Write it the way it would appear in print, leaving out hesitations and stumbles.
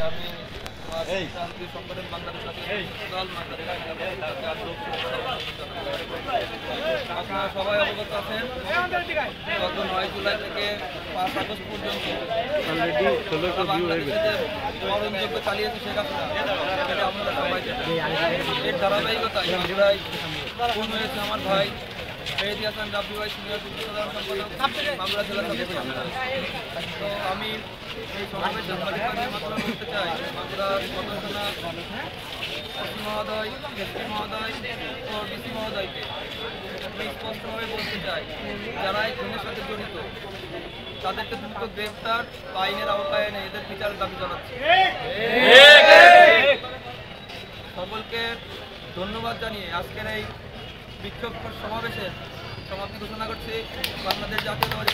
আমি শান্তি সংগঠন বাংলাদেশ আপনারা সবাই অবগত আছেন গত 9 জুলাই থেকে 5 আগস্ট পর্যন্ত স্মরণযোগ্য চালিয়েছে শেখ হাসিনা, সেটা আপনারা সবাই এর ধারাবাহিকতায় মাগুরায় খুন হয়েছে আমার ভাই মেহেদী হাসান রাব্বি ভাই, সিনিয়র যুগ্ম সাধারণ সম্পাদক মাগুরা জেলা সদস্য। তো আমি এই সমাবেশ সাংবাদিকদের মাধ্যমে বলতে চাই, মাগুরার সদস্যরা ওসি মহোদয়, এসপি মহোদয় ও ডিসি মহোদয়কে আমি স্পষ্টভাবে বলতে চাই, যারা এই খুনের সাথে জড়িত তাদেরকে দ্রুত গ্রেফতার বা আইনের আওতায় এনে এদের বিচারের দাবি জানাচ্ছি। সকলকে ধন্যবাদ জানিয়ে আজকের এই বিক্ষোভ সমাবেশের সমাপ্তি ঘোষণা করছি। বাংলাদেশ জাতীয়তাবাদী